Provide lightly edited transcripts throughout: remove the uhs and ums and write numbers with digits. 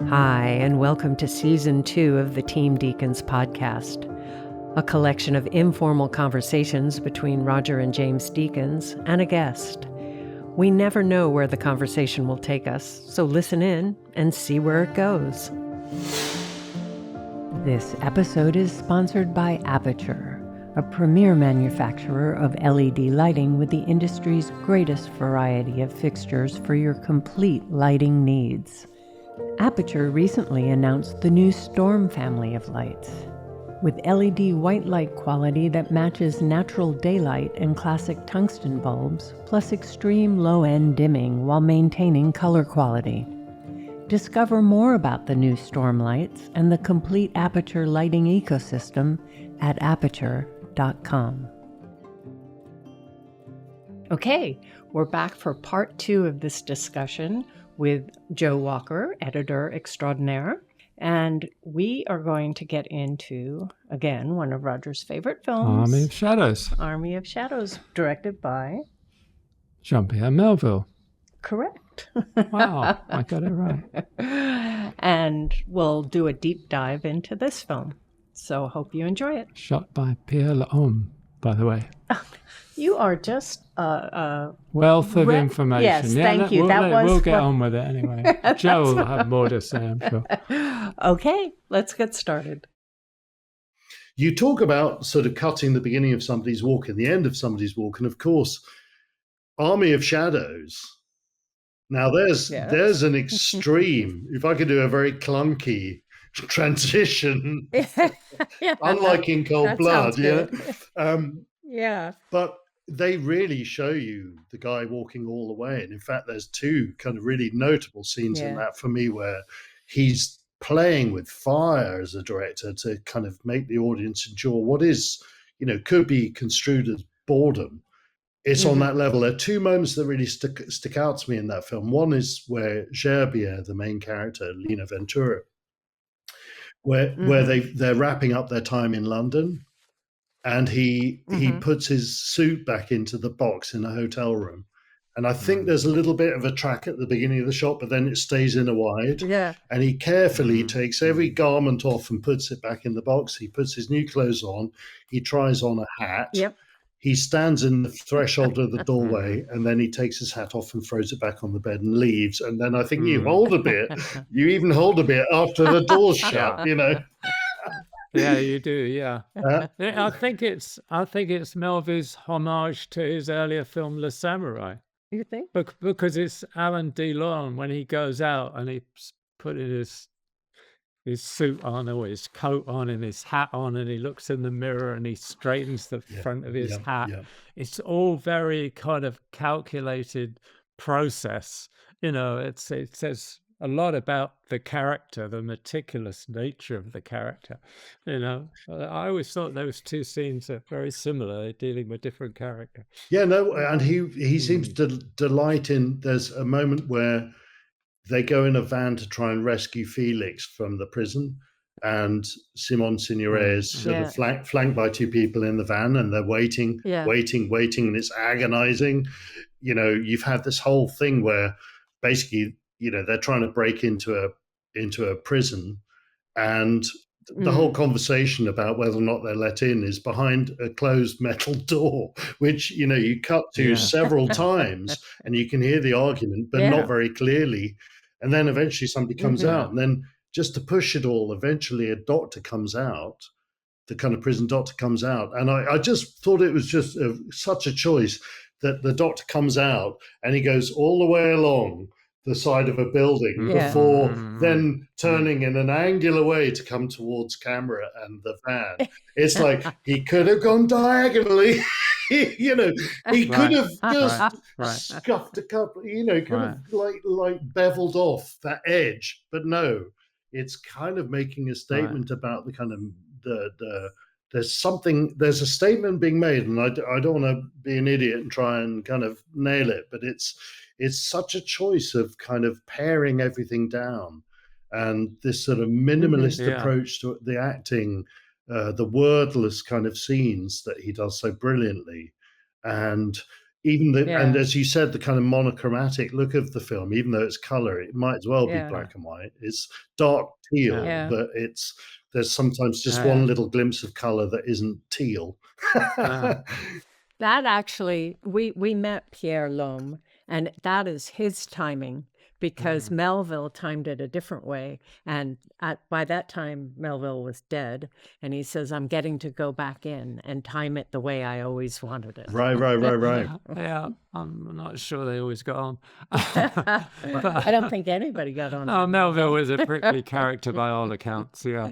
Hi, and welcome to Season 2 of the Team Deakins Podcast, a collection of informal conversations between Roger and James Deakins and a guest. We never know where the conversation will take us, so listen in and see where it goes. This episode is sponsored by Aperture, a premier manufacturer of LED lighting with the industry's greatest variety of fixtures for your complete lighting needs. Aperture recently announced the new Storm family of lights. With LED white light quality that matches natural daylight and classic tungsten bulbs, plus extreme low-end dimming while maintaining color quality. Discover more about the new Storm lights and the complete Aperture lighting ecosystem at aperture.com. Okay, we're back for part 2 of this discussion with Joe Walker, editor extraordinaire, and we are going to get into, again, one of Roger's favorite films, Army of Shadows. Army of Shadows, directed by Jean-Pierre Melville. Correct. Wow, I got it right. And we'll do a deep dive into this film. So hope you enjoy it. Shot by Pierre L'Homme, by the way. You are just wealth of information. Yes, thank you. We'll get on with it anyway. Joe will have more to say, I'm sure. Okay, let's get started. You talk about sort of cutting the beginning of somebody's walk and the end of somebody's walk, and of course, Army of Shadows. Now there's an extreme. If I could do a very clunky transition, unlike in Cold Blood, yeah. But they really show you the guy walking all the way. And in fact, there's 2 kind of really notable scenes in that for me where he's playing with fire as a director to kind of make the audience endure what is, could be construed as boredom. It's on that level. There are 2 moments that really stick out to me in that film. One is where Jean-Pierre, the main character, Lina Ventura, where they're wrapping up their time in London. And he puts his suit back into the box in a hotel room. And I think there's a little bit of a track at the beginning of the shot, but then it stays in a wide. Yeah. And he carefully takes every garment off and puts it back in the box. He puts his new clothes on. He tries on a hat. Yep. He stands in the threshold of the doorway, and then he takes his hat off and throws it back on the bed and leaves. And then I think you hold a bit. You even hold a bit after the door's shut, Yeah, you do. Yeah, I think it's Melville's homage to his earlier film *Le Samurai*. You think? Because it's Alain Delon when he goes out and he's putting his suit on or his coat on and his hat on, and he looks in the mirror and he straightens the front of his hat. Yeah. It's all very kind of calculated process. It says a lot about the character, the meticulous nature of the character. I always thought those 2 scenes are very similar. They're dealing with different characters. Yeah, no, and he seems to delight in. There's a moment where they go in a van to try and rescue Felix from the prison, and Simon Signoret is sort of flanked by 2 people in the van, and they're waiting, and it's agonizing. You've had this whole thing where basically, they're trying to break into a prison, and the whole conversation about whether or not they're let in is behind a closed metal door, which, you cut to several times, and you can hear the argument, but not very clearly. And then eventually somebody comes out, and then just to push it all, eventually a doctor comes out, the kind of prison doctor comes out. And I just thought it was just such a choice that the doctor comes out and he goes all the way along the side of a building before then turning in an angular way to come towards camera and the van. It's like he could have gone diagonally. He could have just scuffed a couple, could have like beveled off that edge, but no, it's kind of making a statement about the kind of there's a statement being made, and I don't want to be an idiot and try and kind of nail it, but it's such a choice of kind of paring everything down, and this sort of minimalist approach to the acting, the wordless kind of scenes that he does so brilliantly. And and as you said, the kind of monochromatic look of the film, even though it's color, it might as well be black and white. It's dark teal, but there's sometimes just one little glimpse of color that isn't teal. That actually, we met Pierre Lhomme, and that is his timing, because Melville timed it a different way. And by that time, Melville was dead. And he says, I'm getting to go back in and time it the way I always wanted it. Right. Yeah, I'm not sure they always got on. I don't think anybody got on. Oh, Melville was a prickly character by all accounts. Yeah.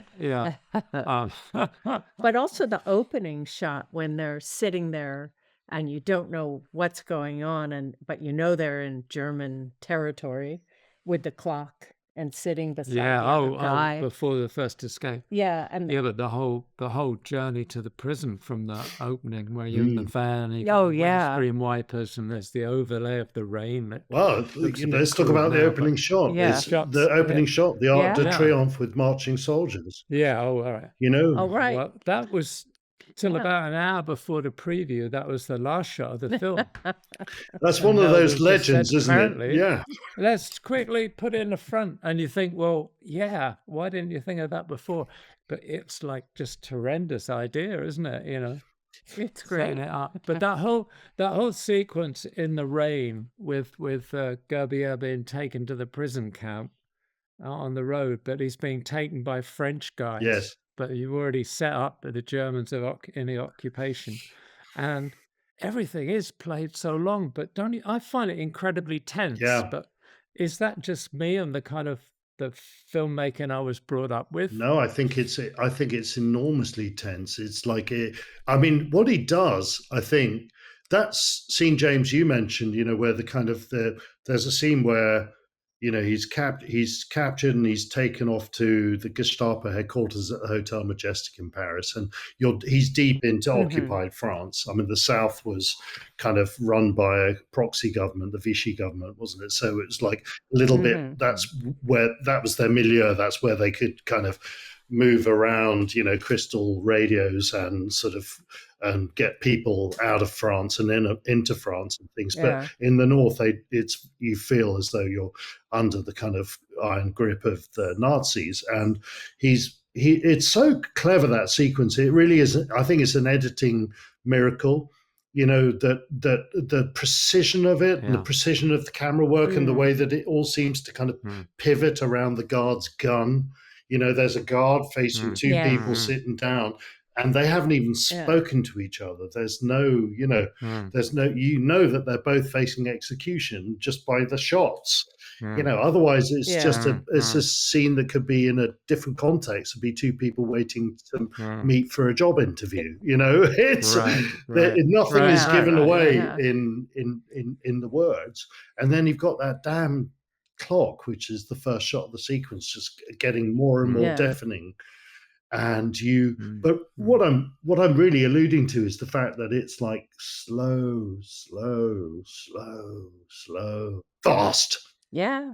But also the opening shot when they're sitting there and you don't know what's going on, but you know they're in German territory with the clock and sitting beside the other guy. Before the first escape. Yeah, but the whole journey to the prison from the opening where you're in the van, and stream wipers, and there's the overlay of the rain. Let's talk about the opening shot. Yeah. The opening shot, the Arc de Triomphe with marching soldiers. Yeah. Oh, all right. Oh, right. Well, that was till about an hour before the preview. That was the last shot of the film. That's one of those legends, isn't it? Yeah. Let's quickly put it in the front. And you think, well, yeah, why didn't you think of that before? But it's like just horrendous idea, isn't it? It's great. Setting it up. But that whole sequence in the rain with Gerbier being taken to the prison camp out on the road, but he's being taken by French guys. Yes. But you've already set up the Germans in the occupation, and everything is played so long. But don't you? I find it incredibly tense. Yeah. But is that just me and the kind of the filmmaking I was brought up with? No, I think it's enormously tense. It's like what he does, I think that scene, James, you mentioned, where the kind of there's a scene where he's captured and he's taken off to the Gestapo headquarters at the Hotel Majestic in Paris, and he's deep into occupied France. I mean, the South was kind of run by a proxy government, the Vichy government, wasn't it? So it was like a little bit. That was their milieu. That's where they could kind of move around, crystal radios and sort of get people out of France and then into France and things. But in the North, you feel as though you're under the kind of iron grip of the Nazis. And it's so clever, that sequence. It really is. I think it's an editing miracle. That the precision of it, and the precision of the camera work, and the way that it all seems to kind of pivot around the guard's gun. There's a guard facing two people sitting down, and they haven't even spoken to each other. There's no, that they're both facing execution just by the shots. Otherwise it's just a scene that could be in a different context. It'd be two people waiting to meet for a job interview. It's nothing is given away in the words, and then you've got that damn clock, which is the first shot of the sequence, just getting more and more deafening. And but what I'm really alluding to is the fact that it's like slow, fast. Yeah.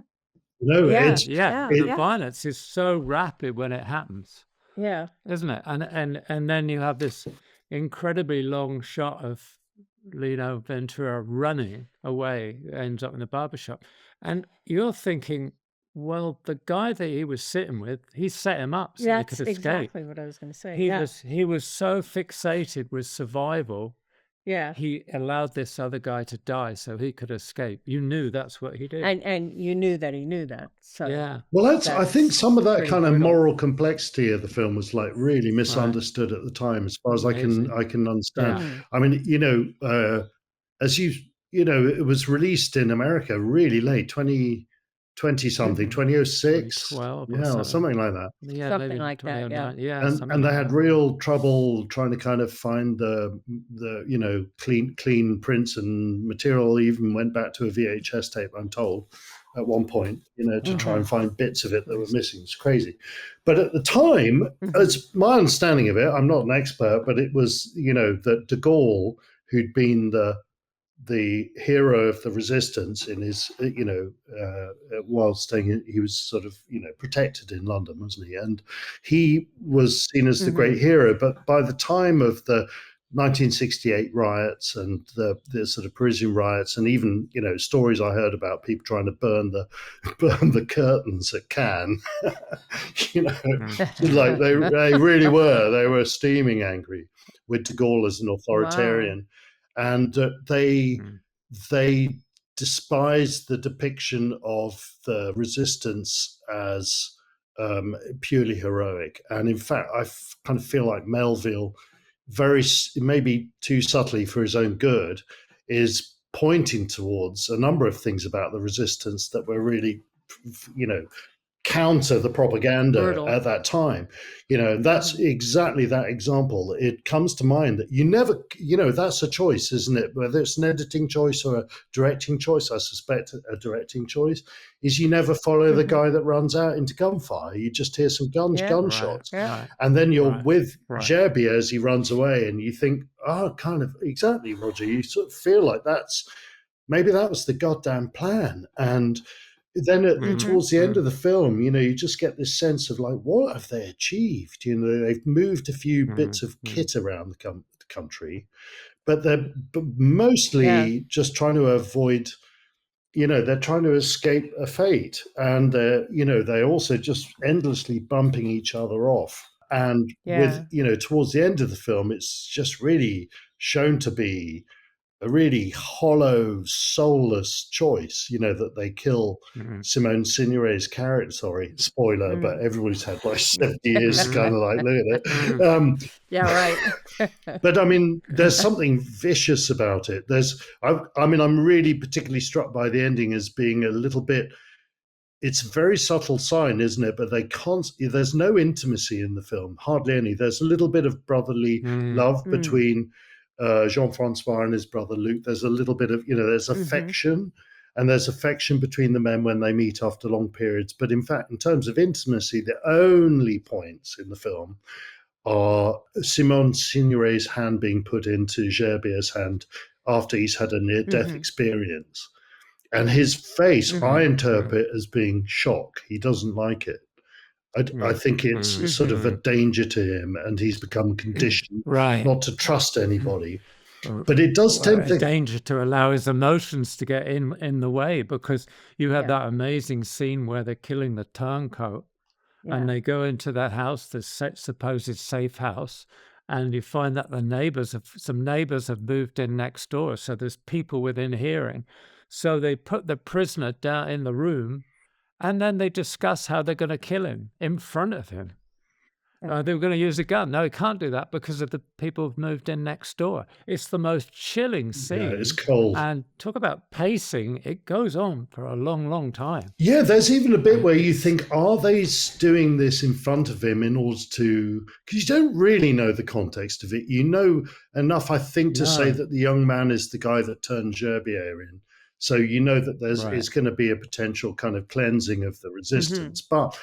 The violence is so rapid when it happens. Yeah. Isn't it? And then you have this incredibly long shot of Lino Ventura running away, ends up in the barbershop. And you're thinking, well, the guy that he was sitting with, he set him up so he could escape. That's exactly what I was going to say. He was so fixated with survival. Yeah. He allowed this other guy to die so he could escape. You knew that's what he did. And you knew that he knew that. So yeah. Well, I think some of that kind of moral complexity of the film was like really misunderstood at the time, as far as I can understand. Yeah. I mean, it was released in America really late, 20-something, 2006, 2012 something like that. Yeah, something maybe like that. Yeah. And they had real trouble trying to kind of find the clean prints and material. Even went back to a VHS tape, I'm told, at one point, to try and find bits of it that were missing. It's crazy. But at the time, it's my understanding of it, I'm not an expert, but it was, that de Gaulle, who'd been the hero of the resistance in his, while staying, he was sort of, protected in London, wasn't he? And he was seen as the great hero. But by the time of the 1968 riots and the sort of Parisian riots, and even stories I heard about people trying to burn the curtains at Cannes. Like they really were steaming angry with de Gaulle as an authoritarian, and they despised the depiction of the resistance as purely heroic. And in fact, I kind of feel like Melville, very maybe too subtly for his own good, is pointing towards a number of things about the resistance that were really, counter the propaganda Brutal. at that time. That's exactly that example. It comes to mind that you never, that's a choice, isn't it? Whether it's an editing choice or a directing choice, I suspect a directing choice, is you never follow the guy that runs out into gunfire. You just hear some gunshots. Right. And then you're with Gerbier as he runs away, and you think, kind of exactly, Roger. You sort of feel like maybe that was the goddamn plan. And then towards the end of the film, you just get this sense of like, what have they achieved? They've moved a few bits of kit around the country, but they're mostly just trying to avoid, they're trying to escape a fate. And, they're also just endlessly bumping each other off. And with, towards the end of the film, it's just really shown to be a really hollow, soulless choice, that they kill Simone Signiore's character. Sorry, spoiler, but everybody's had like 70 years to kind of like look at it. Right. But I mean, there's something vicious about it. I'm really particularly struck by the ending as being a little bit, it's a very subtle sign, isn't it? But there's no intimacy in the film, hardly any. There's a little bit of brotherly love between Jean-Francois and his brother Luc. There's a little bit of, there's affection, and there's affection between the men when they meet after long periods. But in fact, in terms of intimacy, the only points in the film are Simone Signoret's hand being put into Gerbier's hand after he's had a near-death experience. And his face, I interpret as being shock. He doesn't like it. I think it's sort of a danger to him, and he's become conditioned not to trust anybody. But it does tempt a danger to allow his emotions to get in the way, because you have that amazing scene where they're killing the turncoat, and they go into that house, the supposed safe house, and you find that some neighbors have moved in next door, so there's people within hearing. So they put the prisoner down in the room, and then they discuss how they're going to kill him in front of him. They were going to use a gun. No, he can't do that because of the people who've moved in next door. It's the most chilling scene. Yeah, it's cold. And talk about pacing. It goes on for a long, long time. Yeah, there's even a bit where you think, are they doing this in front of him in order to... Because you don't really know the context of it. You know enough, I think, to say that the young man is the guy that turned Gerbier in. So you know that it's going to be a potential kind of cleansing of the resistance. But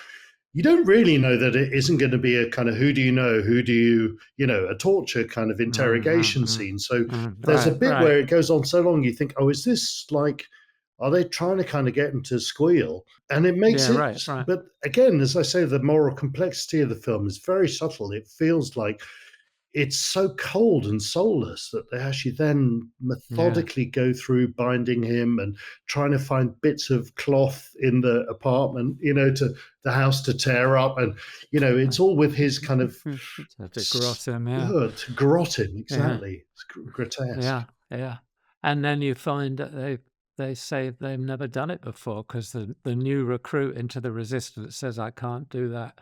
you don't really know that it isn't going to be a kind of who do you know, a torture kind of interrogation scene. So there's a bit where it goes on so long, you think, is this like, are they trying to kind of get him to squeal? And it makes it, but again, as I say, the moral complexity of the film is very subtle. It feels like it's so cold and soulless that they actually then methodically go through binding him and trying to find bits of cloth in the apartment, to the house to tear up. And, it's all with his kind of... to grot him, to grot him, exactly. It's grotesque. Yeah. And then you find that they say they've never done it before, because the new recruit into the resistance says, I can't do that.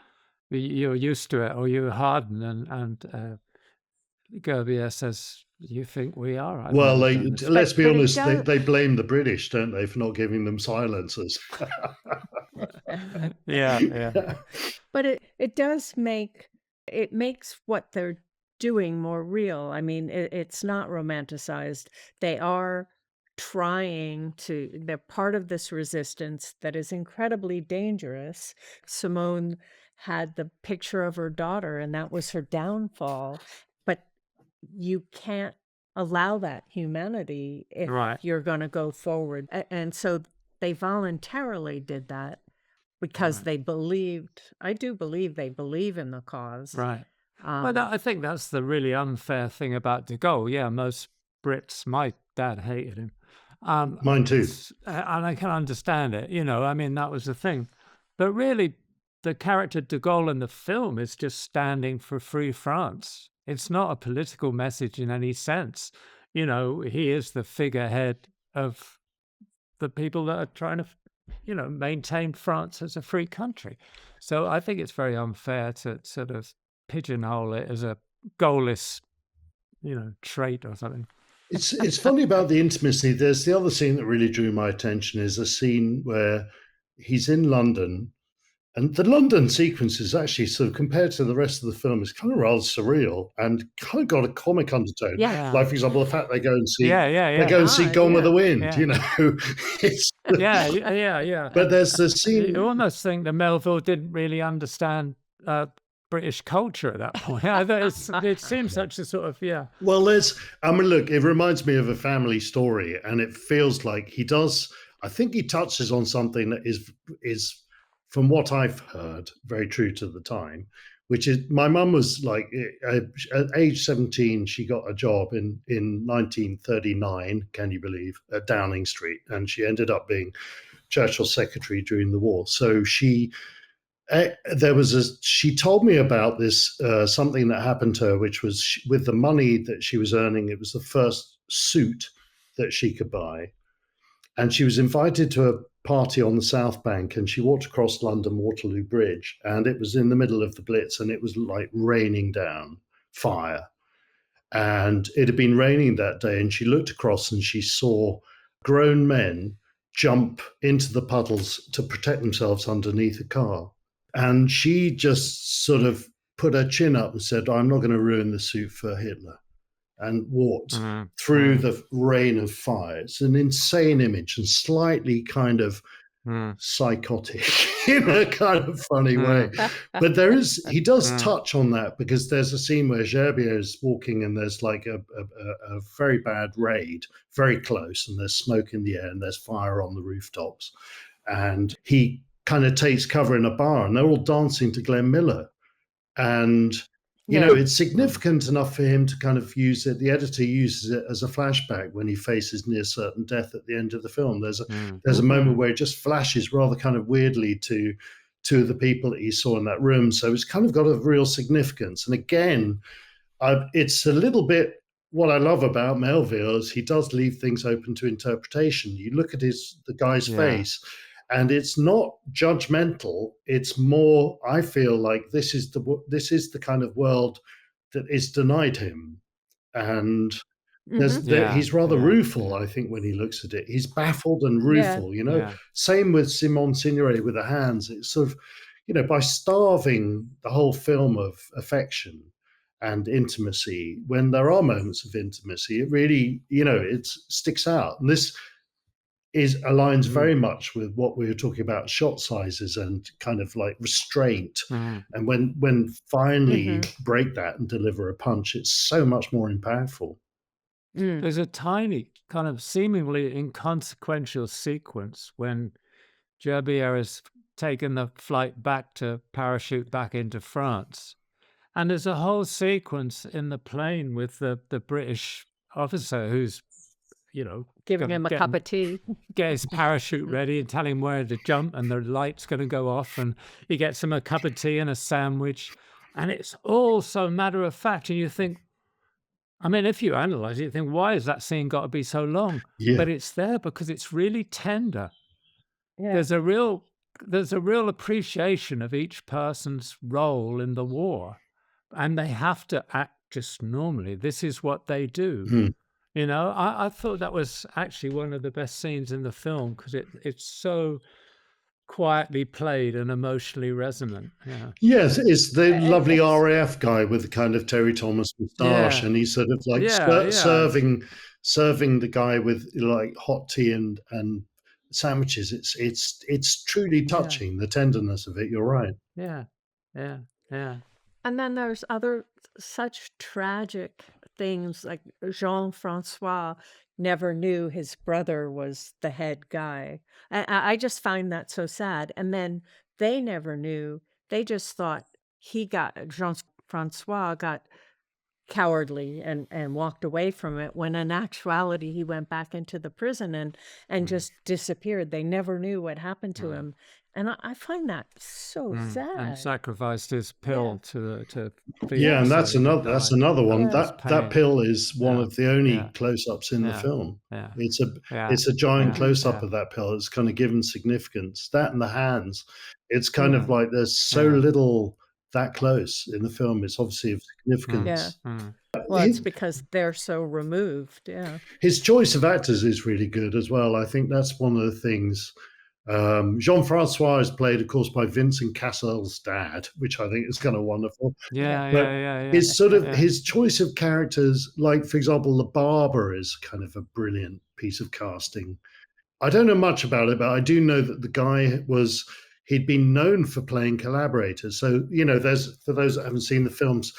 You're used to it, or you're hardened, and Gerbier says, you think we are? Well, let's be honest, they blame the British, don't they, for not giving them silencers. Yeah. But it makes what they're doing more real. I mean, it's not romanticized. They are they're part of this resistance that is incredibly dangerous. Simone had the picture of her daughter, and that was her downfall. But you can't allow that humanity if you're going to go forward. And so they voluntarily did that because they believed, I do believe they believe in the cause. Right. Well, I think that's the really unfair thing about de Gaulle. Yeah, most Brits, my dad hated him. Mine too. And I can understand it, I mean, that was the thing. But really, the character de Gaulle in the film is just standing for free France. It's not a political message in any sense. He is the figurehead of the people that are trying to, maintain France as a free country. So I think it's very unfair to sort of pigeonhole it as a goalless, trait or something. It's funny about the intimacy. There's the other scene that really drew my attention is a scene where he's in London, and the London sequence is actually sort of compared to the rest of the film is kind of rather surreal and kind of got a comic undertone. Yeah. Like, for example, the fact they go and see they go and see Gone with the Wind. Yeah. It's yeah. But there's the scene. You almost think that Melville didn't really understand British culture at that point. It seems such a sort of Well, look, it reminds me of a family story, and it feels like he does. I think he touches on something that is, from what I've heard, very true to the time, which is my mum was like, at age 17, she got a job in 1939, can you believe, at Downing Street, and she ended up being Churchill secretary during the war. So she told me about this, something that happened to her, which was with the money that she was earning, it was the first suit that she could buy. And she was invited to a party on the South Bank, and she walked across London Waterloo Bridge, and it was in the middle of the Blitz, and it was like raining down fire. And it had been raining that day, and she looked across and she saw grown men jump into the puddles to protect themselves underneath a car. And she just sort of put her chin up and said, I'm not going to ruin the suit for Hitler, and walked through the rain of fire. It's an insane image and slightly kind of psychotic in a kind of funny way. But he does touch on that, because there's a scene where Gerbier is walking and there's like a very bad raid, very close, and there's smoke in the air and there's fire on the rooftops. And he kind of takes cover in a bar, and they're all dancing to Glenn Miller. And it's significant enough for him to kind of use it. The editor uses it as a flashback when he faces near certain death at the end of the film. There's a moment where it just flashes rather kind of weirdly to the people that he saw in that room. So it's kind of got a real significance. And again, it's a little bit, what I love about Melville is he does leave things open to interpretation. You look at the guy's face, and it's not judgmental. It's more, I feel like this is the kind of world that is denied him. And he's rather rueful, I think, when he looks at it. He's baffled and rueful, Same with Simone Signoret with the hands. It's sort of, by starving the whole film of affection and intimacy, when there are moments of intimacy, it really, it sticks out. And this aligns very much with what we were talking about, shot sizes and kind of like restraint. And when finally you break that and deliver a punch, it's so much more impactful. There's a tiny kind of seemingly inconsequential sequence when Gerbier has taken the flight back to parachute back into France. And there's a whole sequence in the plane with the British officer who's, giving him a cup of tea, get his parachute ready and tell him where to jump, and the light's going to go off, and he gets him a cup of tea and a sandwich, and it's all so matter of fact. And you think, I mean, if you analyze it, you think, why has that scene got to be so long? But it's there because it's really tender. There's a real appreciation of each person's role in the war, and they have to act just normally. This is what they do. I thought that was actually one of the best scenes in the film, because it's so quietly played and emotionally resonant. Yes, it's the lovely RAF guy with the kind of Terry Thomas moustache, and he's sort of like serving the guy with like hot tea and sandwiches. It's truly touching, the tenderness of it. You're right. Yeah. And then there's other such tragic things, like Jean-Francois never knew his brother was the head guy. I just find that so sad. And then they never knew. They just thought Jean-Francois Francois got cowardly and walked away from it, when in actuality he went back into the prison and just disappeared. They never knew what happened to him. And I find that so And sad. sacrificed his pill to feed Yeah, him and so that's he could another die. one. Yeah. That Pain. pill is one Yeah. of the only Yeah. close-ups in the Yeah. film. Yeah. It's a giant Yeah. close-up Yeah. of that pill. It's kind of given significance. That and the hands. It's kind of Yeah. like there's so Yeah. little that close in the film. It's obviously of significance. Well, it's because they're so removed. Yeah. His choice of actors is really good as well. I think that's one of the things. Jean-Francois is played, of course, by Vincent Cassel's dad, which I think is kind of wonderful. Yeah. His his choice of characters, like for example, the barber, is kind of a brilliant piece of casting. I don't know much about it, but I do know that the guy he'd been known for playing collaborators. So, there's, for those that haven't seen the films,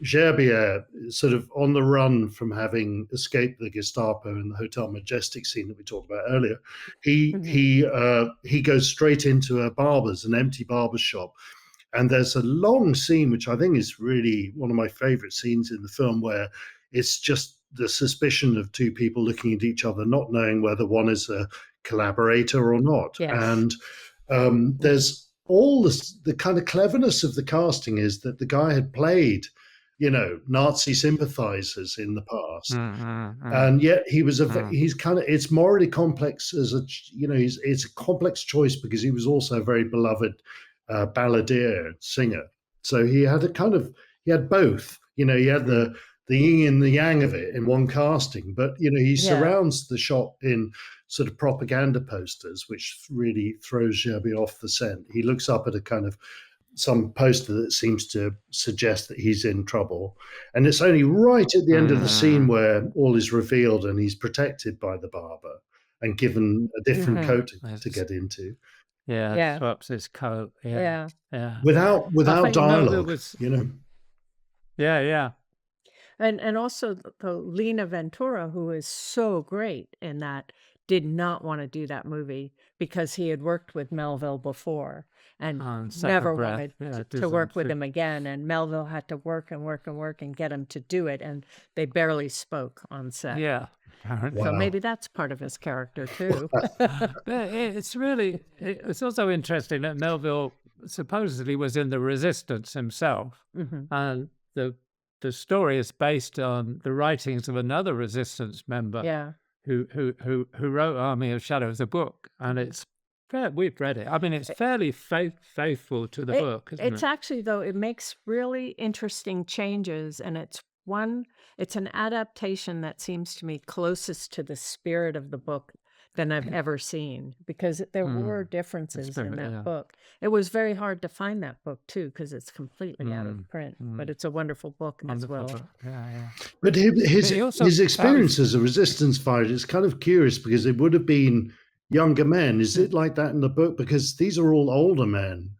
Gerbier, sort of on the run from having escaped the Gestapo in the Hotel Majestic scene that we talked about earlier. He goes straight into an empty barber shop. And there's a long scene, which I think is really one of my favorite scenes in the film, where it's just the suspicion of two people looking at each other, not knowing whether one is a collaborator or not. Yes. And there's all the kind of cleverness of the casting is that the guy had played, Nazi sympathizers in the past. And yet he was it's morally complex it's a complex choice because he was also a very beloved balladeer singer. So he had both, he had the yin and the yang of it in one casting, but he surrounds the shot in sort of propaganda posters, which really throws Gerbier off the scent. He looks up at a kind of some poster that seems to suggest that he's in trouble, and it's only right at the end of the scene where all is revealed and he's protected by the barber and given a different coat to get into. Swaps his coat. Without dialogue, Yeah. And also the Lina Ventura, who is so great in that, did not want to do that movie because he had worked with Melville before and never wanted to work with him again. And Melville had to work and get him to do it. And they barely spoke on set. Yeah. So maybe that's part of his character too. It's also interesting that Melville supposedly was in the resistance himself. And the story is based on the writings of another resistance member who wrote Army of Shadows, a book, and we've read it. I mean, it's fairly faithful to the book, isn't it? It's actually, though, it makes really interesting changes, and it's an adaptation that seems to me closest to the spirit of the book than I've ever seen, because there were differences in that book. It was very hard to find that book too, because it's completely out of print, but it's a wonderful book as well. But his experience as a resistance fighter is kind of curious, because it would have been younger men. Is it like that in the book? Because these are all older men.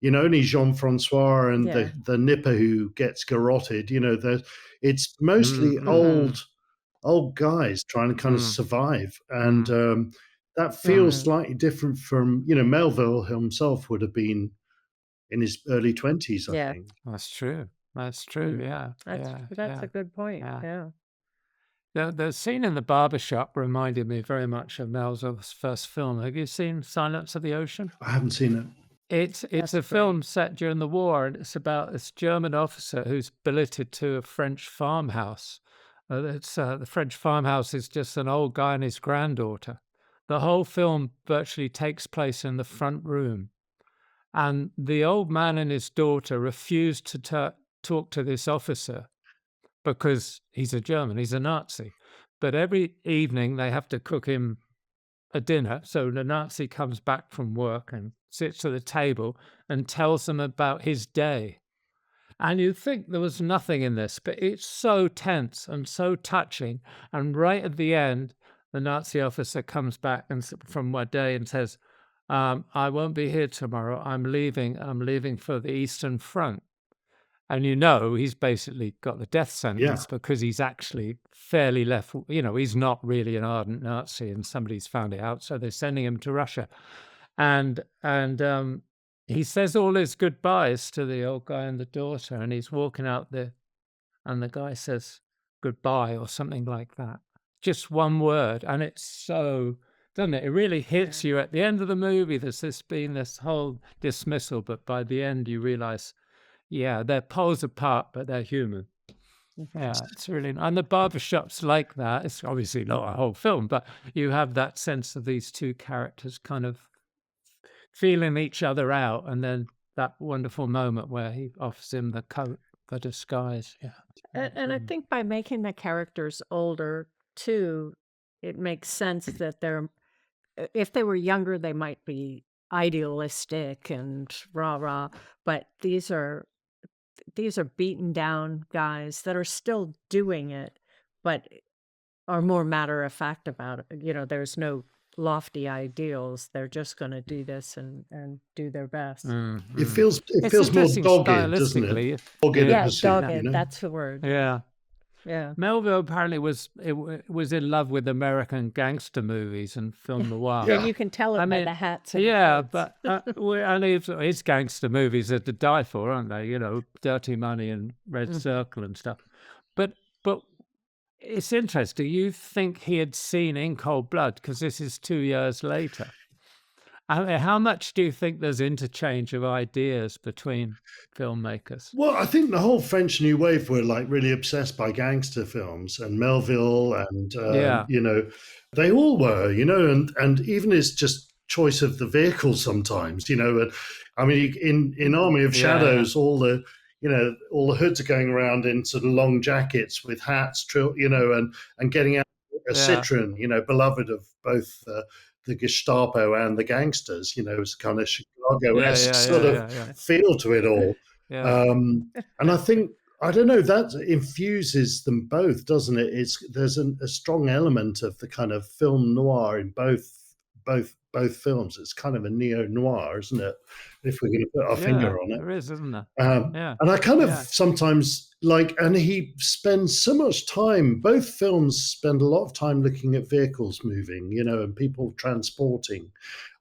Only Jean-Francois and the nipper who gets garroted, it's mostly old guys trying to kind of survive. And that feels slightly different from, Melville himself would have been in his early 20s, I think. That's true. That's a good point. The scene in the barbershop reminded me very much of Melville's first film. Have you seen Silence of the Ocean? I haven't seen it. It's a film set during the war, and it's about this German officer who's billeted to a French farmhouse. The French farmhouse is just an old guy and his granddaughter. The whole film virtually takes place in the front room. And the old man and his daughter refuse to talk to this officer because he's a German, he's a Nazi. But every evening they have to cook him a dinner. So the Nazi comes back from work and sits at the table and tells them about his day. And you'd think there was nothing in this, but it's so tense and so touching. And right at the end, the Nazi officer comes back from my day and says, I won't be here tomorrow. I'm leaving for the Eastern Front. And he's basically got the death sentence because he's actually fairly left. He's not really an ardent Nazi, and somebody's found it out. So they're sending him to Russia. And he says all his goodbyes to the old guy and the daughter, and he's walking out there, and the guy says goodbye or something like that. Just one word, and it's so, doesn't it? It really hits you at the end of the movie. There's this whole dismissal, but by the end you realize, yeah, they're poles apart, but they're human. Yeah, it's really, and the barbershop's like that. It's obviously not a whole film, but you have that sense of these two characters kind of feeling each other out, and then that wonderful moment where he offers him the coat for disguise. Yeah, And I think by making the characters older too, it makes sense that if they were younger, they might be idealistic and rah, but these are beaten down guys that are still doing it, but are more matter of fact about it. There's no lofty ideals. They're just going to do this and do their best. It feels more dogged, doesn't it? Dogged, Yeah, pursuit, dogged. That's the word. yeah. Yeah. Melville apparently was in love with American gangster movies and film noir. And you can tell it by the hats. And Yeah, the but and his gangster movies are to die for, aren't they? Dirty Money and Red Circle and stuff. But it's interesting. You think he had seen In Cold Blood because this is 2 years later. I mean, how much do you think there's interchange of ideas between filmmakers? Well, I think the whole French New Wave were like really obsessed by gangster films, and Melville, and they all were, and even his just choice of the vehicle sometimes, and I mean, in Army of Shadows, all the hoods are going around in sort of long jackets with hats, and getting out a Citroen, beloved of both the Gestapo and the gangsters, it's kind of Chicago-esque feel to it all. And I think, I don't know, that infuses them both, doesn't it? There's a strong element of the kind of film noir in both films. It's kind of a neo-noir, isn't it? If we're going to put our finger on it. There is, isn't there? And I kind of sometimes and he spends so much time, both films spend a lot of time looking at vehicles moving, and people transporting.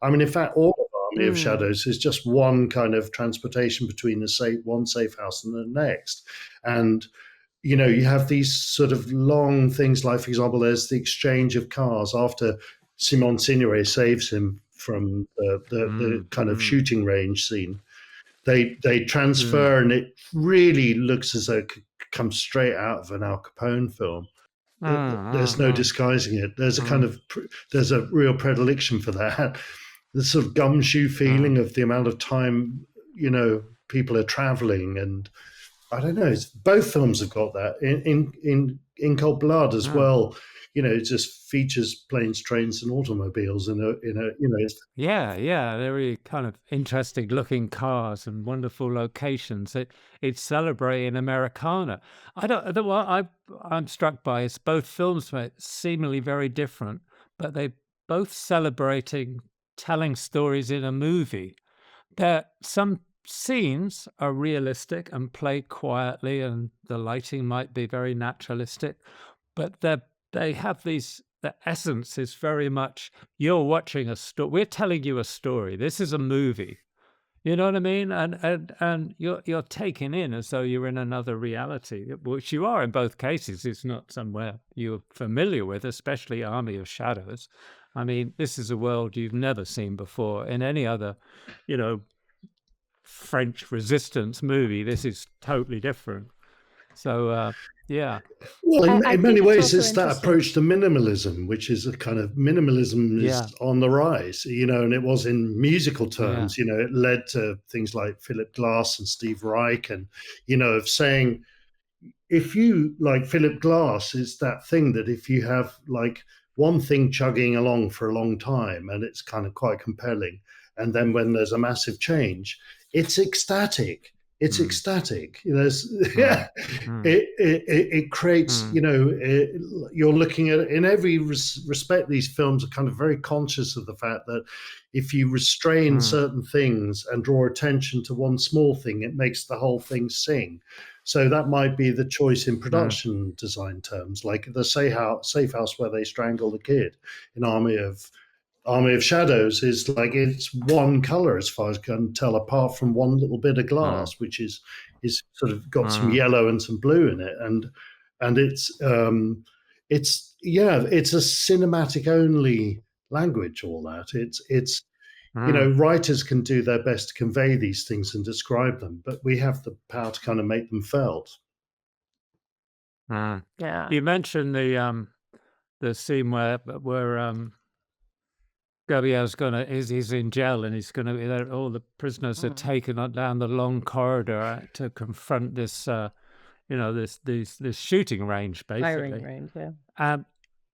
I mean, in fact, all of Army of Shadows is just one kind of transportation between one safe house and the next. And, you have these sort of long things, like, for example, there's the exchange of cars after Simon Signoret saves him from the kind of shooting range scene. They transfer, and it really looks as though it comes straight out of an Al Capone film. There's no disguising it. There's there's a real predilection for that. The sort of gumshoe feeling of the amount of time, people are traveling, and I don't know. Both films have got that. In Cold Blood as well. It just features planes, trains, and automobiles they're really kind of interesting looking cars and wonderful locations. It's celebrating Americana. What I'm struck by is both films were seemingly very different, but they both celebrating telling stories in a movie. Some scenes are realistic and played quietly, and the lighting might be very naturalistic, but they have the essence is very much, you're watching a story. We're telling you a story. This is a movie. You know what I mean? And you're taken in as though you're in another reality, which you are in both cases. It's not somewhere you're familiar with, especially Army of Shadows. I mean, this is a world you've never seen before in any other, French resistance movie. This is totally different. So, Well, in many ways, it's that approach to minimalism, which is a kind of minimalism is on the rise, and it was in musical terms, it led to things like Philip Glass and Steve Reich, and, of saying, if you, like Philip Glass, is that thing that if you have like one thing chugging along for a long time and it's kind of quite compelling, and then when there's a massive change, it's ecstatic. It's ecstatic. It creates, you're looking at, in every respect, these films are kind of very conscious of the fact that if you restrain certain things and draw attention to one small thing, it makes the whole thing sing. So that might be the choice in production design terms, like the safe house where they strangle the kid in Army Army of Shadows is like it's one color as far as I can tell, apart from one little bit of glass, which is sort of got some yellow and some blue in it, and it's a cinematic only language. All that it's writers can do their best to convey these things and describe them, but we have the power to kind of make them felt. Yeah. You mentioned the scene where Gabriel's he's in jail and he's gonna all the prisoners are taken down the long corridor to confront this this shooting range, basically. Firing range, yeah.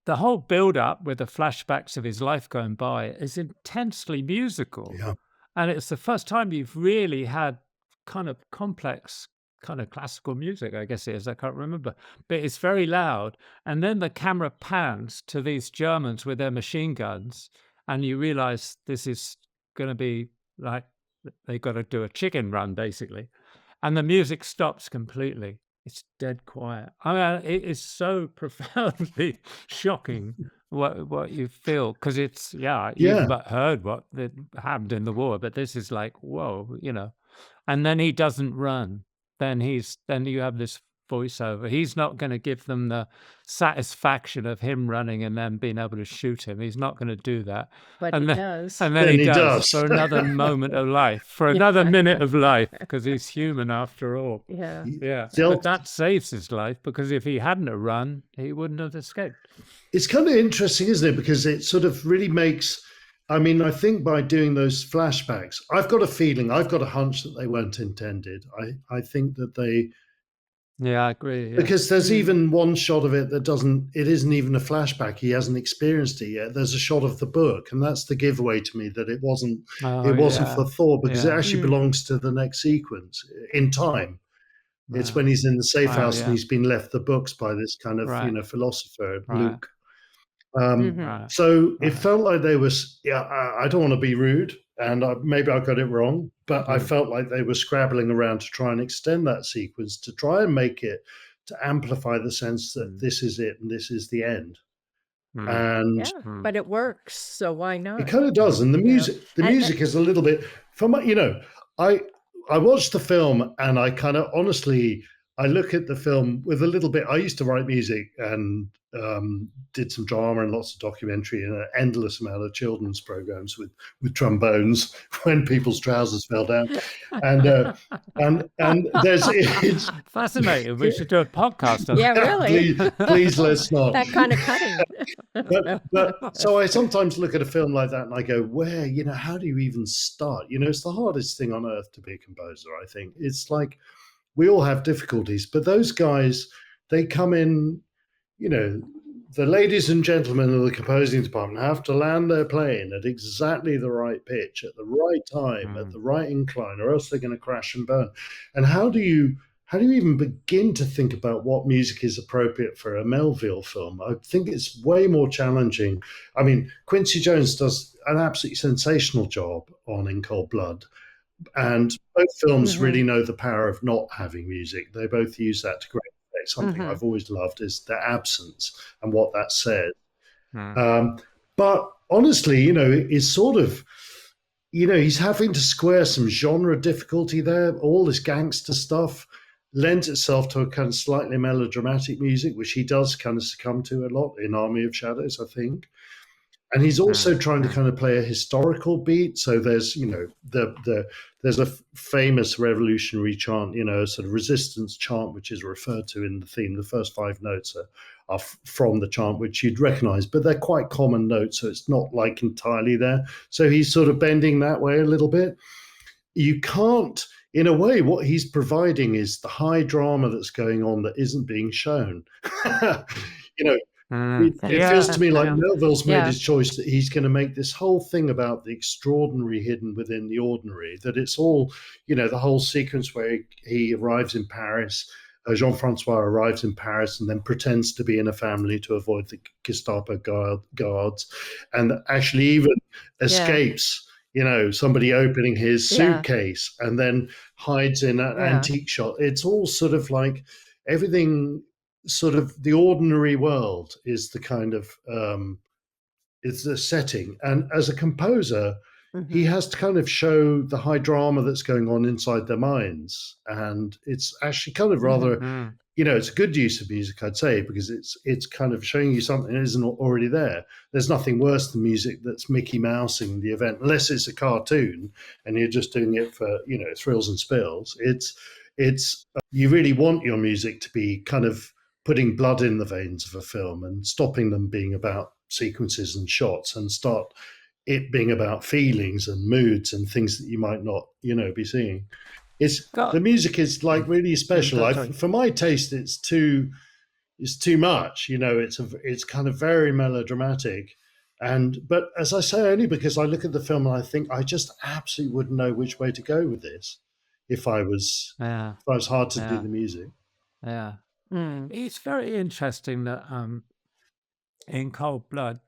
The whole build-up with the flashbacks of his life going by is intensely musical. Yeah. And it's the first time you've really had kind of complex, kind of classical music, I guess it is. I can't remember. But it's very loud. And then the camera pans to these Germans with their machine guns, and you realize this is going to be like they got to do a chicken run, basically. And the music stops completely. It's dead quiet. I mean, it is so profoundly shocking what you feel, because it's you've heard what happened in the war, but this is like, whoa, And then he doesn't run. Then you have this voiceover. He's not going to give them the satisfaction of him running and then being able to shoot him. He's not going to do that. But he does. And then he does for another moment of life, for another minute of life, because he's human after all. Yeah. Yeah. But that saves his life, because if he hadn't have run, he wouldn't have escaped. It's kind of interesting, isn't it? Because it sort of really makes, I mean, I think by doing those flashbacks, I've got a hunch that they weren't intended. I think that they... Yeah, I agree. Yeah. Because there's even one shot of it that it isn't even a flashback. He hasn't experienced it yet. There's a shot of the book, and that's the giveaway to me that it wasn't for Thor, because it actually belongs to the next sequence in time. It's when he's in the safe house and he's been left the books by this kind of philosopher, Luke. So it felt like they was, I don't want to be rude, and maybe I got it wrong, but I felt like they were scrabbling around to try and extend that sequence, to try and make it, to amplify the sense that this is it and this is the end. And but it works, so why not? It kind of does. And the music is a little bit, I watched the film, and I kind of honestly, I look at the film with a little bit, I used to write music and did some drama and lots of documentary and an endless amount of children's programs with trombones when people's trousers fell down. And it's fascinating. We should do a podcast on that. Yeah, really. Please let's not. That kind of cutting. but so I sometimes look at a film like that and I go, where, how do you even start? It's the hardest thing on earth to be a composer, I think. It's like, we all have difficulties, but those guys, they come in, the ladies and gentlemen of the composing department have to land their plane at exactly the right pitch, at the right time, at the right incline, or else they're going to crash and burn. And how do you even begin to think about what music is appropriate for a Melville film? I think it's way more challenging. I mean, Quincy Jones does an absolutely sensational job on In Cold Blood. And both films really know the power of not having music. They both use that to great effect. Something I've always loved is the absence and what that says. But honestly, it's sort of, he's having to square some genre difficulty there. All this gangster stuff lends itself to a kind of slightly melodramatic music, which he does kind of succumb to a lot in Army of Shadows, I think. And he's also trying to kind of play a historical beat. So there's, there's a famous revolutionary chant, a sort of resistance chant, which is referred to in the theme. The first 5 notes are from the chant, which you'd recognize, but they're quite common notes. So it's not like entirely there. So he's sort of bending that way a little bit. You can't, in a way, what he's providing is the high drama that's going on that isn't being shown. It feels to me like Melville's made his choice that he's going to make this whole thing about the extraordinary hidden within the ordinary, that it's all, the whole sequence where he arrives in Paris, Jean-Francois arrives in Paris and then pretends to be in a family to avoid the Gestapo guards, and actually even escapes, somebody opening his suitcase and then hides in an antique shop. It's all sort of like everything. Sort of the ordinary world is the kind of it's the setting. And as a composer, he Mhm. has to kind of show the high drama that's going on inside their minds. And it's actually kind of rather, Mm. it's a good use of music, I'd say, because it's kind of showing you something that isn't already there. There's nothing worse than music that's Mickey Mousing the event, unless it's a cartoon and you're just doing it for, thrills and spills. It's you really want your music to be kind of putting blood in the veins of a film and stopping them being about sequences and shots and start it being about feelings and moods and things that you might not, be seeing. The music is like really special. For my taste, it's too much. It's kind of very melodramatic, but as I say, only because I look at the film and I think I just absolutely wouldn't know which way to go with this if I was hard to do the music. Yeah, it's very interesting that In Cold Blood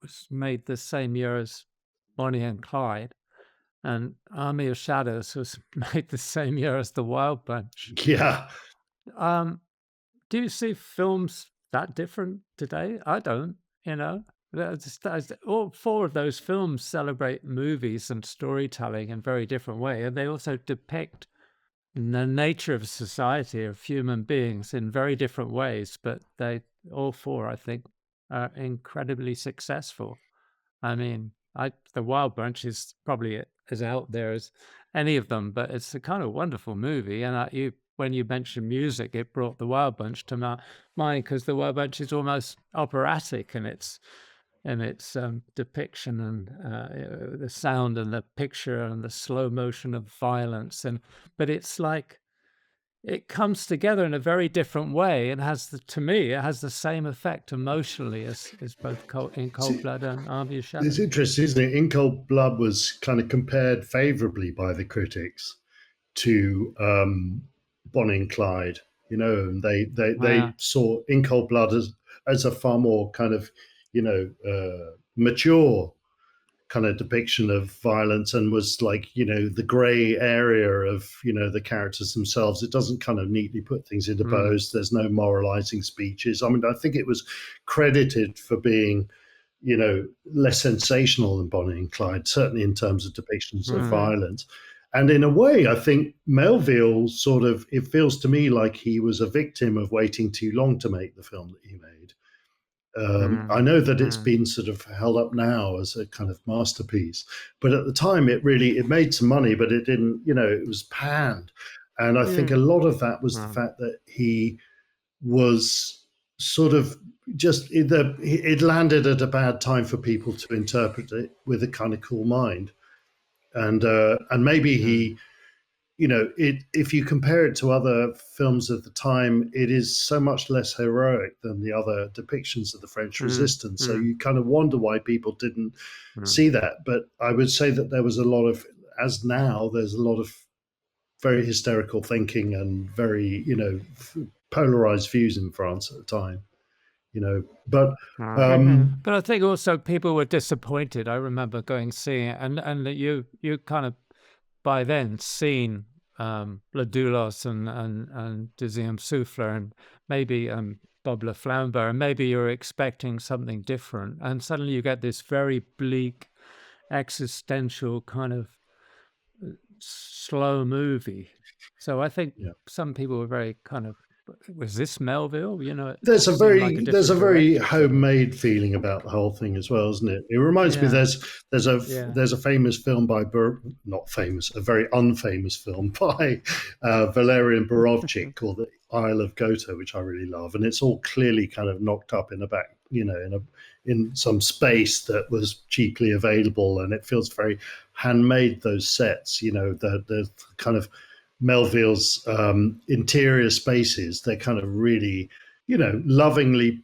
was made the same year as Bonnie and Clyde, and Army of Shadows was made the same year as The Wild Bunch. Yeah. Do you see films that different today? I don't, all four of those films celebrate movies and storytelling in very different way, and they also depict the nature of society, of human beings in very different ways, but they all four, I think, are incredibly successful. I mean, The Wild Bunch is probably as out there as any of them, but it's a kind of wonderful movie. And when you mentioned music, it brought The Wild Bunch to my mind, because The Wild Bunch is almost operatic in its depiction and the sound and the picture and the slow motion of violence. But it's like it comes together in a very different way, and to me, it has the same effect emotionally as both In Cold Blood and Army of Shadows. It's interesting, isn't it? In Cold Blood was kind of compared favorably by the critics to Bonnie and Clyde. And they saw In Cold Blood as a far more kind of mature kind of depiction of violence, and was like, the gray area of, the characters themselves. It doesn't kind of neatly put things into bows. There's no moralizing speeches. I mean, I think it was credited for being, less sensational than Bonnie and Clyde, certainly in terms of depictions of violence. And in a way, I think Melville it feels to me like he was a victim of waiting too long to make the film that he made. I know that it's been sort of held up now as a kind of masterpiece, but at the time it made some money, but it didn't, it was panned. And I think a lot of that was the fact that he was sort of it landed at a bad time for people to interpret it with a kind of cool mind. And maybe he, if you compare it to other films of the time, it is so much less heroic than the other depictions of the French resistance. So you kind of wonder why people didn't see that. But I would say that there was there's a lot of very hysterical thinking and very, polarized views in France at the time. But I think also people were disappointed. I remember seeing it, and that you kind of by then seen Le Doulos and Deuxième Souffle and maybe Bob Le Flambeau, and maybe you're expecting something different, and suddenly you get this very bleak, existential kind of slow movie. So I think some people were very kind of, was this Melville? There's a very homemade feeling about the whole thing as well, isn't it? It reminds me there's a famous film a very unfamous film by Valerian Borovchik called The Isle of Gotha, which I really love, and it's all clearly kind of knocked up in a back, in some space that was cheaply available, and it feels very handmade. Those sets, the kind of Melville's interior spaces, they're kind of really, lovingly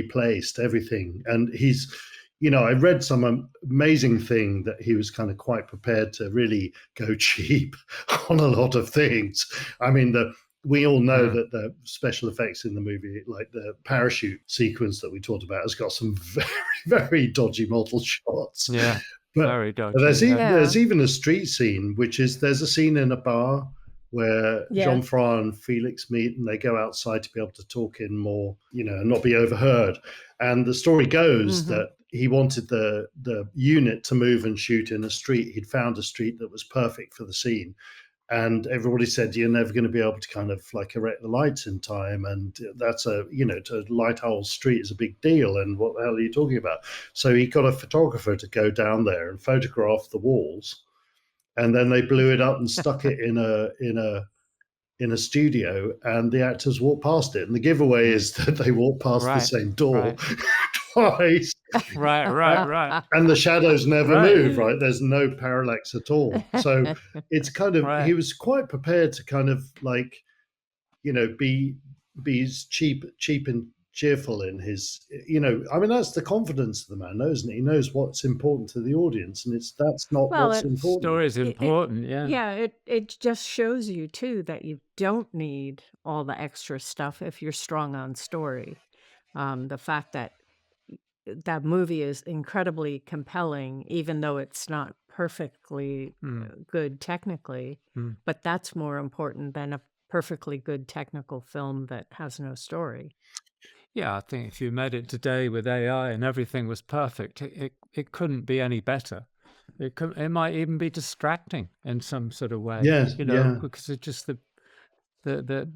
placed, everything. And he's, I read some amazing thing that he was kind of quite prepared to really go cheap on a lot of things. I mean, we all know that the special effects in the movie, like the parachute sequence that we talked about, has got some very, very dodgy model shots. Yeah. Very dodgy. There's even a street scene, there's a scene in a bar where Yeah. Jean-Pierre and Felix meet, and they go outside to be able to talk in more, and not be overheard. And the story goes that he wanted the unit to move and shoot in a street. He'd found a street that was perfect for the scene. And everybody said, you're never going to be able to kind of like erect the lights in time. And that's to light a whole street is a big deal. And what the hell are you talking about? So he got a photographer to go down there and photograph the walls. And then they blew it up and stuck it in a studio, and the actors walked past it. And the giveaway is that they walked past the same door twice. Right. And the shadows never move, right? There's no parallax at all. So it's kind of, he was quite prepared to kind of like, be cheap and cheerful in his, that's the confidence of the man, isn't it? He knows what's important to the audience, and that's not what's important. Story is important, Yeah, it just shows you too that you don't need all the extra stuff if you're strong on story. The fact that movie is incredibly compelling, even though it's not perfectly good technically, but that's more important than a perfectly good technical film that has no story. Yeah, I think if you made it today with AI and everything was perfect, it couldn't be any better. It might even be distracting in some sort of way. Yes, because it's just the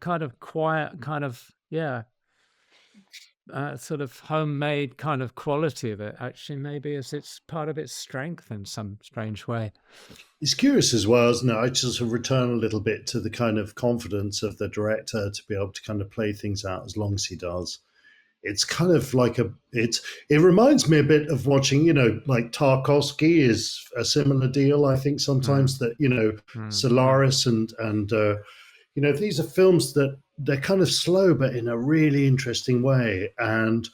kind of quiet kind of sort of homemade kind of quality of it actually maybe is it's part of its strength in some strange way. It's curious as well, isn't it? I just return a little bit to the kind of confidence of the director to be able to kind of play things out as long as he does. It's kind of like it reminds me a bit of watching, like Tarkovsky is a similar deal. I think sometimes that, Solaris and these are films that they're kind of slow, but in a really interesting way. And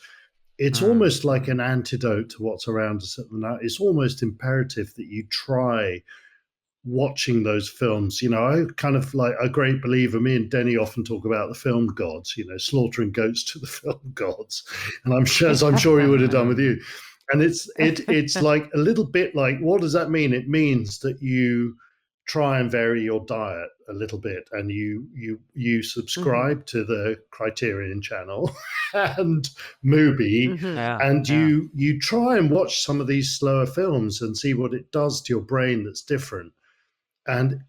it's almost like an antidote to what's around us at the now. It's almost imperative that you try watching those films. I kind of like a great believer. Me and Denny often talk about the film gods, slaughtering goats to the film gods. And I'm sure he would have done with you. And it's like a little bit like, what does that mean? It means that you try and vary your diet a little bit, and you subscribe to the Criterion channel and Mubi, and you try and watch some of these slower films and see what it does to your brain that's different. And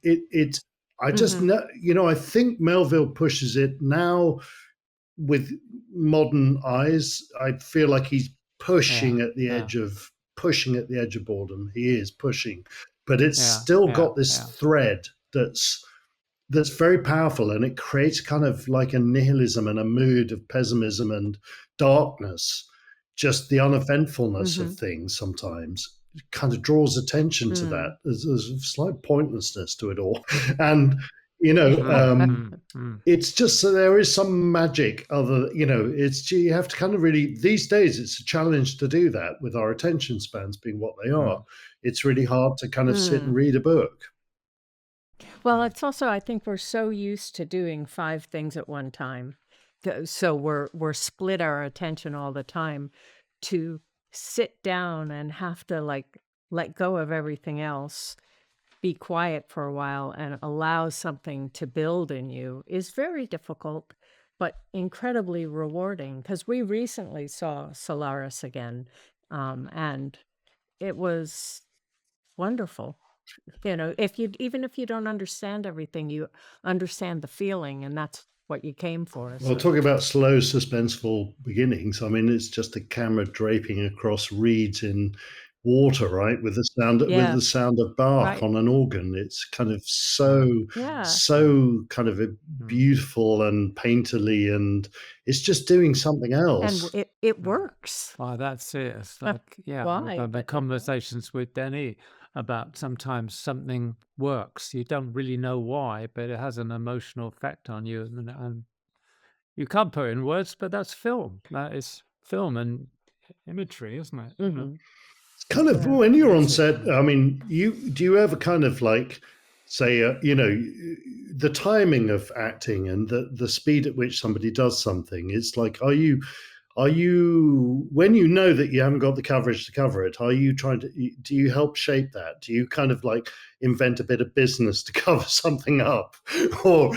I just know, I think Melville pushes it now with modern eyes. I feel like he's pushing at the edge of boredom. He is pushing. But it's still got this thread that's very powerful, and it creates kind of like a nihilism and a mood of pessimism and darkness. Just the uneventfulness of things sometimes kind of draws attention to that. There's a slight pointlessness to it all, and it's just so there is some magic. You have to kind of really, these days it's a challenge to do that with our attention spans being what they are. It's really hard to kind of sit and read a book. Well, it's also, I think we're so used to doing 5 things at one time. So we're split our attention all the time. To sit down and have to like let go of everything else, be quiet for a while and allow something to build in you is very difficult, but incredibly rewarding. Because we recently saw Solaris again, and it was wonderful. Even if you don't understand everything, you understand the feeling, and that's what you came for. Well, talking about slow, suspenseful beginnings, I mean, it's just a camera draping across reeds in water, right? With the sound of bark on an organ. It's kind of so kind of beautiful and painterly, and it's just doing something else. And it works. Well, that's it. It's like, why? The conversations with Denis about sometimes something works. You don't really know why, but it has an emotional effect on you. And you can't put it in words, but that's film. That is film and imagery, isn't it? It's kind of, when you're on set, I mean, do you ever kind of like say, the timing of acting and the speed at which somebody does something, it's like, are you Are you, when you know that you haven't got the coverage to cover it, are you trying to, do you help shape that? Do you kind of like invent a bit of business to cover something up? Or,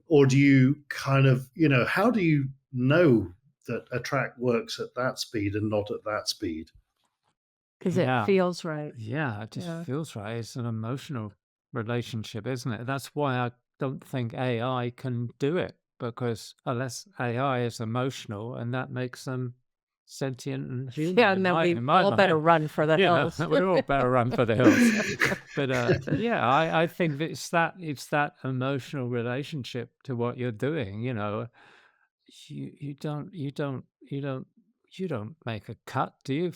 or do you kind of, how do you know that a track works at that speed and not at that speed? Because it feels right. Yeah, it just feels right. It's an emotional relationship, isn't it? That's why I don't think AI can do it, because unless AI is emotional, and that makes them sentient and human. Yeah, and then we all better run for the hills. We all better run for the hills. But I think it's that emotional relationship to what you're doing. You don't make a cut, do you?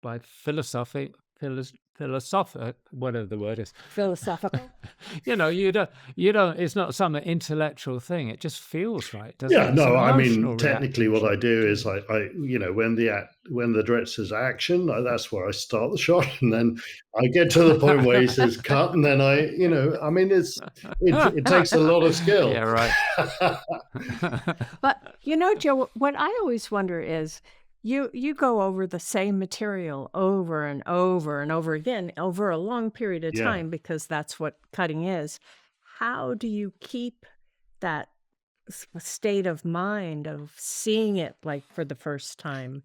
By philosophic, whatever the word is. Philosophical. You don't. It's not some intellectual thing. It just feels right, doesn't it? Yeah, no. I mean, technically, what I do is I when the director says action, that's where I start the shot, and then I get to the point where he says cut, and then I mean, it takes a lot of skill. Yeah, right. But Joe, what I always wonder is, you go over the same material over and over and over again over a long period of time, because that's what cutting is. How do you keep that state of mind of seeing it like for the first time,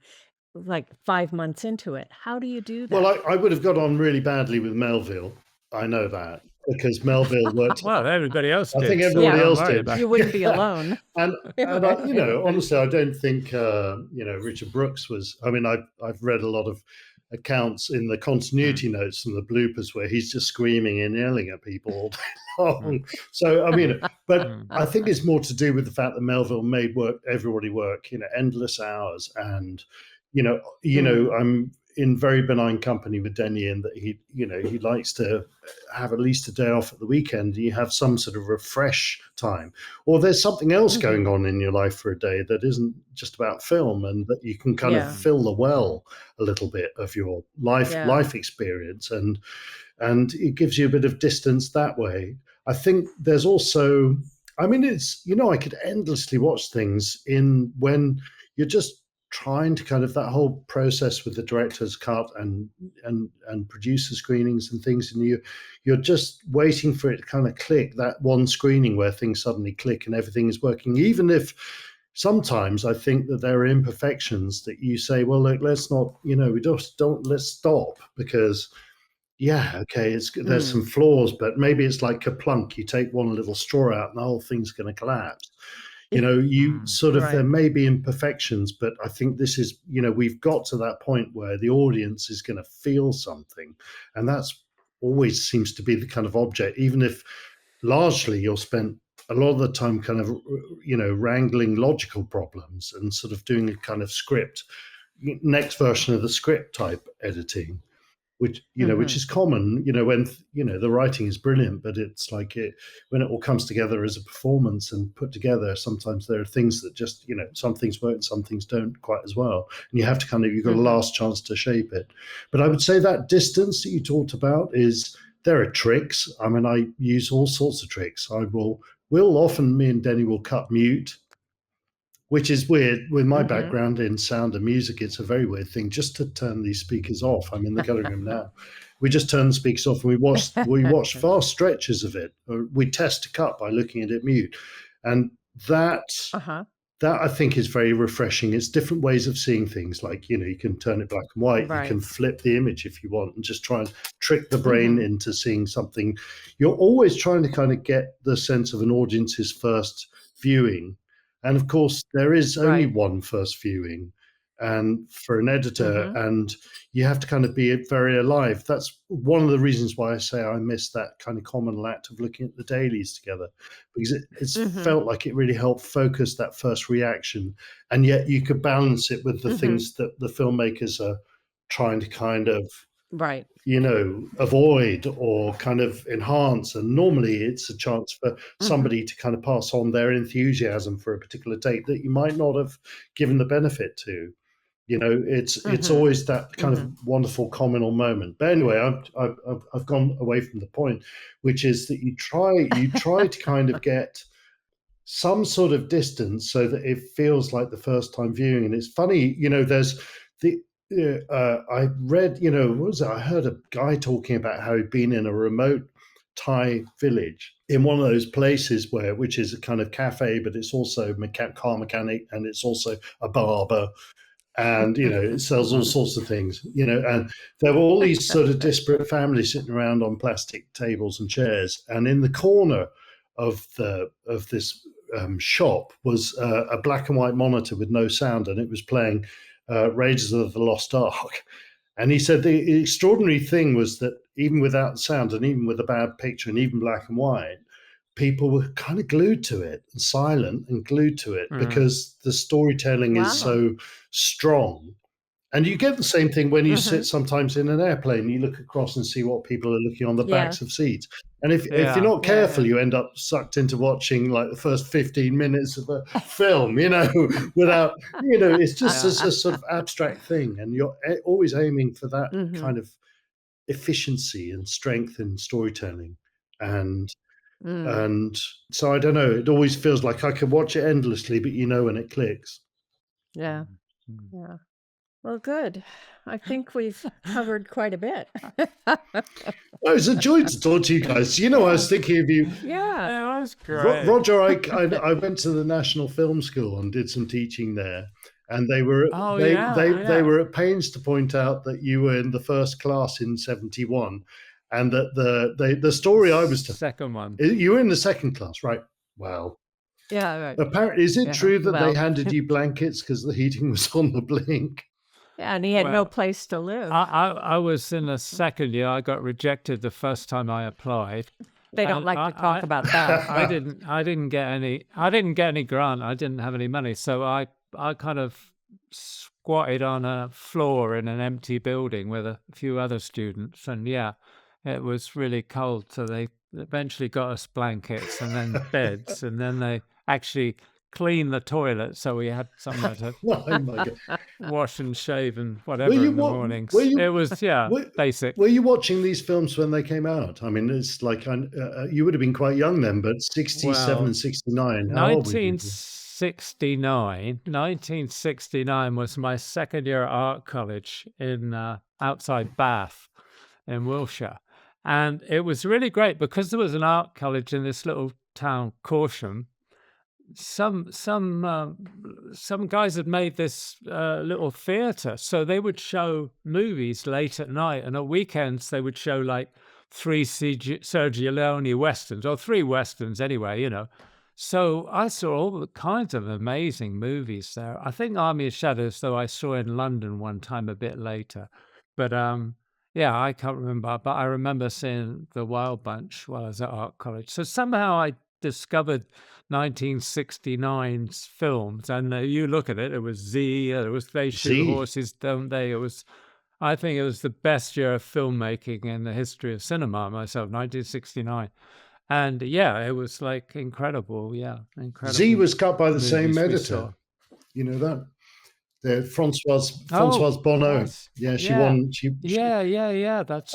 like 5 months into it? How do you do that? Well, I would have got on really badly with Melville. I know that, because Melville worked. Well, everybody else did. I think everybody else did. You wouldn't be alone. and honestly, I don't think Richard Brooks was. I mean, I've read a lot of accounts in the continuity notes and the bloopers where he's just screaming and yelling at people all day long. So I mean, but I think it's more to do with the fact that Melville made everybody work, endless hours, and I'm in very benign company with Denis, in that he likes to have at least a day off at the weekend. You have some sort of refresh time, or there's something else going on in your life for a day that isn't just about film, and that you can kind of fill the well a little bit of your life experience, and it gives you a bit of distance that way. I think there's also, I mean, it's, I could endlessly watch things when you're just trying to kind of, that whole process with the director's cut and producer screenings and things, and you're just waiting for it to kind of click, that one screening where things suddenly click and everything is working. Even if sometimes I think that there are imperfections that you say, well, look, let's not, let's stop, because there's some flaws, but maybe it's like Kaplunk. You take one little straw out and the whole thing's going to collapse. You sort of, there may be imperfections, but I think this is, we've got to that point where the audience is going to feel something. And that's always seems to be the kind of object, even if largely you'll spend a lot of the time kind of, wrangling logical problems and sort of doing a kind of script, next version of the script type editing. Which which is common, when the writing is brilliant, but it's like when it all comes together as a performance and put together, sometimes there are things that just some things work and some things don't quite as well, and you have to you've got a last chance to shape it. But I would say that distance that you talked about there are tricks. I mean, I use all sorts of tricks. We'll often, me and Denis will cut mute, which is weird. With my background in sound and music, it's a very weird thing just to turn these speakers off. I'm in the cutting room now. We just turn the speakers off and we watch vast stretches of it. We test a cut by looking at it mute. And that I think is very refreshing. It's different ways of seeing things. Like, you can turn it black and white. Right. You can flip the image if you want and just try and trick the brain into seeing something. You're always trying to kind of get the sense of an audience's first viewing. And of course, there is only one first viewing, and for an editor, and you have to kind of be very alive. That's one of the reasons why I say I miss that kind of communal act of looking at the dailies together, because it's felt like it really helped focus that first reaction, and yet you could balance it with the things that the filmmakers are trying to kind of avoid or kind of enhance. And normally it's a chance for somebody to kind of pass on their enthusiasm for a particular take that you might not have given the benefit to. It's always that kind of wonderful communal moment. But anyway, I've gone away from the point, which is that you try to kind of get some sort of distance so that it feels like the first time viewing. And it's funny, there's the I read, what was it? I heard a guy talking about how he'd been in a remote Thai village in one of those places which is a kind of cafe, but it's also car mechanic, and it's also a barber, and it sells all sorts of things, and there were all these sort of disparate families sitting around on plastic tables and chairs, and in the corner of this shop was a black and white monitor with no sound, and it was playing Raiders of the Lost Ark. And he said the extraordinary thing was that even without sound, and even with a bad picture, and even black and white, people were kind of glued to it, and silent and glued to it, because the storytelling is so strong. And you get the same thing when you sit sometimes in an airplane, you look across and see what people are looking on the backs of seats. And if you're not careful, you end up sucked into watching like the first 15 minutes of a film, without, it's just a sort of abstract thing. And you're always aiming for that kind of efficiency and strength in storytelling. And so I don't know, it always feels like I could watch it endlessly, but when it clicks. Yeah. Yeah. Well, good. I think we've covered quite a bit. Oh, it's a joy to talk to you guys. I was thinking of you. Yeah. That was great. Roger, I went to the National Film School and did some teaching there. And they were they were at pains to point out that you were in the first class in 1971, and that the story I was second one. You were in the second class, right? Wow. Yeah, right. Apparently, is it true that they handed you blankets because the heating was on the blink? Yeah, and he had no place to live. I was in the second year. I got rejected the first time I applied. They don't like to talk about that. I didn't get any grant. I didn't have any money, so I kind of squatted on a floor in an empty building with a few other students, and it was really cold. So they eventually got us blankets and then beds, and then they actually cleaned the toilet, so we had somewhere to wash and shave and whatever in the mornings. It was basic. Were you watching these films when they came out? I mean, it's like you would have been quite young then, but 67 and 69. 1969 was my second year at art college in outside Bath in Wiltshire, and it was really great because there was an art college in this little town, Corsham. Some guys had made this little theatre, so they would show movies late at night, and at weekends they would show like 3 Sergio Leone westerns, or 3 westerns anyway, So I saw all kinds of amazing movies there. I think Army of Shadows, though, I saw in London one time a bit later, but I can't remember. But I remember seeing The Wild Bunch while I was at art college. So somehow I discovered 1969's films, and you look at it, it was Z, it was They Shoot Horses, Don't They? I think it was the best year of filmmaking in the history of cinema myself, 1969. And it was like incredible. Incredible. Z was cut by the same editor. You know that? Françoise Bonneau. Yes. Yeah, she won. That's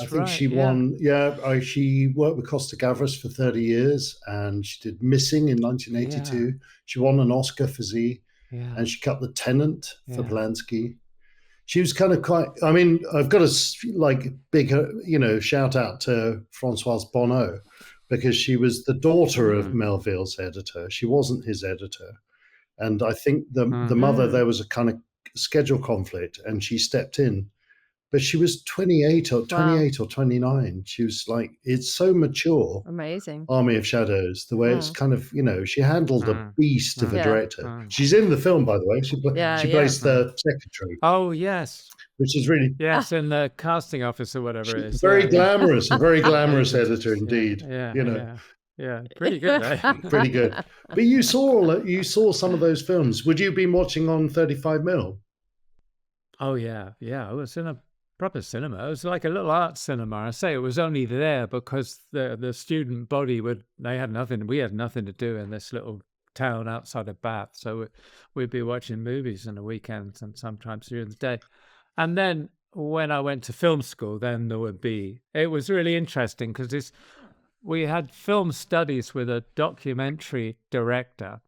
right. I think she won. Yeah, she worked with Costa Gavras for 30 years, and she did Missing in 1982. Yeah. She won an Oscar for Z, and she cut The Tenant for Polanski. She was kind of quite. I mean, I've got a big, shout out to Françoise Bonneau, because she was the daughter of Melville's editor. She wasn't his editor, and I think the mother, there was a kind of schedule conflict, and she stepped in, but she was 28 or 29. She was like, it's so mature. Amazing. Army of Shadows, the way it's kind of, she handled a beast of a director. She's in the film, by the way. She plays the secretary. Oh, yes. Which is really... Yes, in the casting office or whatever it is. Very glamorous, a very glamorous editor indeed. Yeah, pretty good, eh? Pretty good. But you saw some of those films. Would you be watching on 35mm? Oh, yeah. I was in a proper cinema. It was like a little art cinema. I say it was only there because the student body we had nothing to do in this little town outside of Bath. So we'd be watching movies on the weekends and sometimes during the day. And then when I went to film school, then it was really interesting because we had film studies with a documentary director,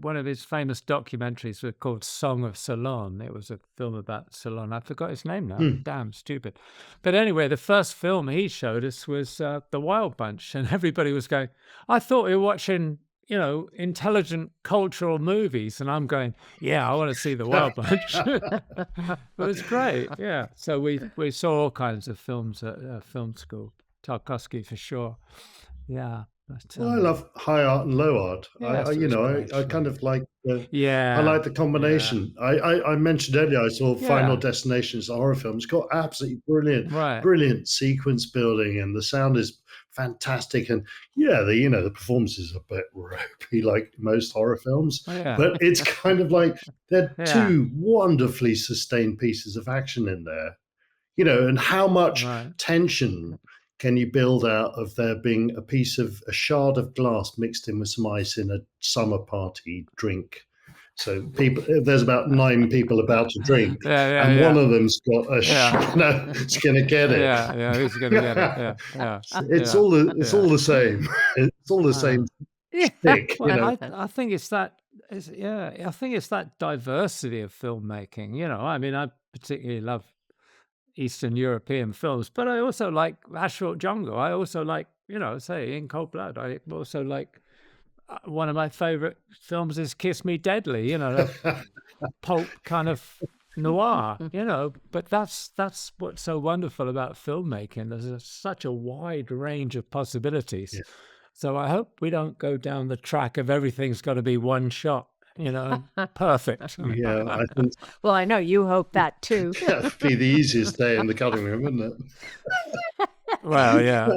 one of his famous documentaries was called Song of Ceylon. It was a film about Ceylon. I forgot his name now. Damn stupid. But anyway, the first film he showed us was The Wild Bunch, and everybody was going, I thought we were watching, intelligent cultural movies. And I'm going, yeah, I want to see The Wild Bunch. It was great. Yeah. So we saw all kinds of films at film school. Tarkovsky for sure. Yeah. But, Well, I love high art and low art. Yeah, I kind of like I like the combination. I mentioned earlier I saw Final Destination as a horror film. It's got absolutely brilliant sequence building, and the sound is fantastic. And the performances are a bit ropey like most horror films, but it's kind of like they're two wonderfully sustained pieces of action in there. And how much tension can you build out of there being a shard of glass mixed in with some ice in a summer party drink? So there's about 9 people about to drink, and one of them's got it's going to get it. Yeah, who's going to get it? Yeah. It's all the same. It's all the same stick. Well, I think it's that. I think it's that diversity of filmmaking. I mean, I particularly love Eastern European films, but I also like Asphalt Jungle. I also like, say In Cold Blood. I also like one of my favorite films is Kiss Me Deadly, the pulp kind of noir, but that's what's so wonderful about filmmaking. There's such a wide range of possibilities. Yeah. So I hope we don't go down the track of everything's got to be one shot. Perfect. Yeah, I think. Well, I know you hope that too. That'd be the easiest day in the cutting room, wouldn't it? Well, yeah.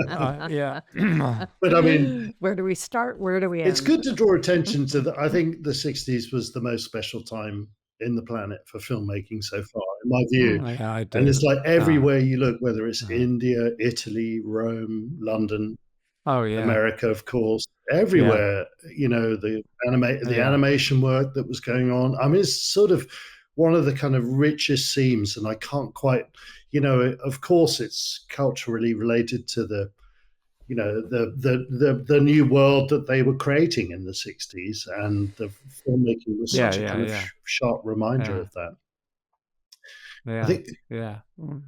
But I mean, where do we start? Where do we end? It's good to draw attention to I think the 60s was the most special time in the planet for filmmaking so far, in my view. Yeah, I do. And it's like everywhere you look, whether it's India, Italy, Rome, London, America, of course, everywhere, the animation work that was going on. I mean, it's sort of one of the kind of richest themes, and I can't quite, of course it's culturally related to the new world that they were creating in the 60s, and the filmmaking was such a kind of sharp reminder of that. I think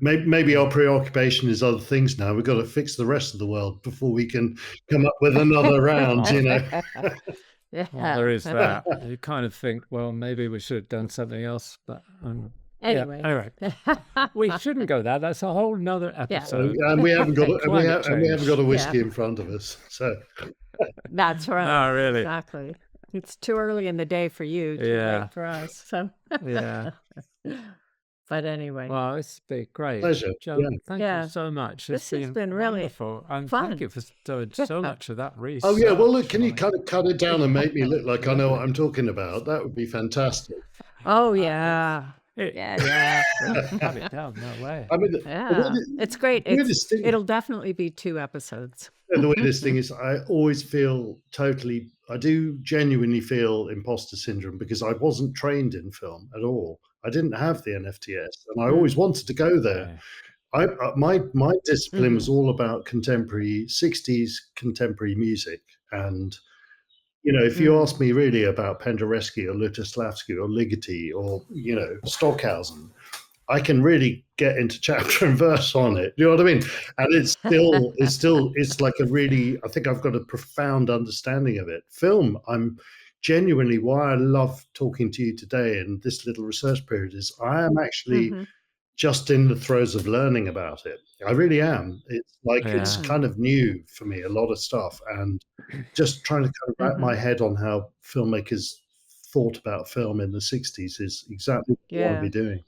maybe our preoccupation is other things now. We've got to fix the rest of the world before we can come up with another round, Well, there is that. You kind of think, well, maybe we should have done something else, but anyway, we shouldn't go there. That's a whole nother episode. And we haven't got a whiskey in front of us, so that's right. Oh, really? Exactly. It's too early in the day for you, too late for us. So But anyway. Well, it's been great. Pleasure. Joe, thank you so much. This has been really wonderful. And fun. Thank you for doing so much of that research. Oh, yeah. Well, look, can you cut it down and make me look like I know what I'm talking about? That would be fantastic. Oh, yeah. Yeah. Cut it down, no way. I mean, it's great. It'll definitely be 2 episodes. And the weirdest thing is I always feel I do genuinely feel imposter syndrome because I wasn't trained in film at all. I didn't have the NFTS, and I always wanted to go there. My discipline was all about contemporary 60s contemporary music, and if you ask me really about Penderecki or Lutosławski or Ligeti or Stockhausen, I can really get into chapter and verse on it. You know what I mean? And it's like I think I've got a profound understanding of it. Film, I'm genuinely, why I love talking to you today in this little research period is I am actually just in the throes of learning about it. I really am. It's like it's kind of new for me, a lot of stuff, and just trying to kind of wrap my head on how filmmakers thought about film in the 60s is exactly what I want to be doing.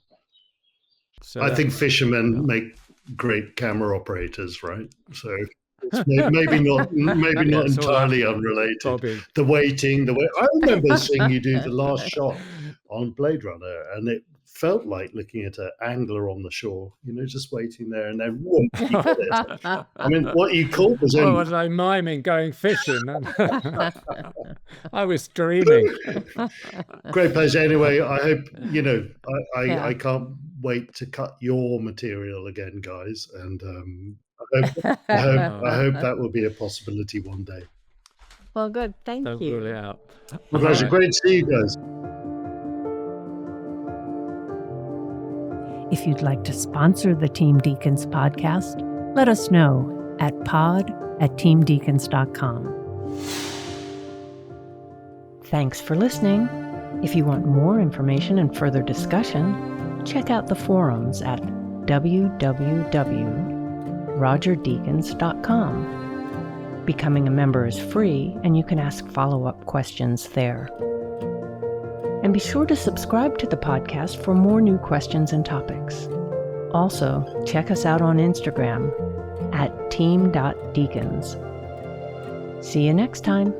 So I think fishermen make great camera operators, right? So it's maybe not entirely unrelated. Bobby. The waiting, I remember seeing you do the last shot on Blade Runner, and it felt like looking at an angler on the shore, just waiting there, and then whoop, you got it. I mean, what you called was was I miming going fishing? I was dreaming. Great pleasure. Anyway, I hope I can't wait to cut your material again, guys, and I hope that will be a possibility one day. Well, good. Thank Don't you. rule it out. Well, pleasure. All right. Great to see you guys. If you'd like to sponsor the Team Deakins podcast, let us know at pod@teamdeakins.com. Thanks for listening. If you want more information and further discussion, check out the forums at www.rogerdeakins.com. Becoming a member is free, and you can ask follow-up questions there. And be sure to subscribe to the podcast for more new questions and topics. Also, check us out on Instagram at team.deakins. See you next time.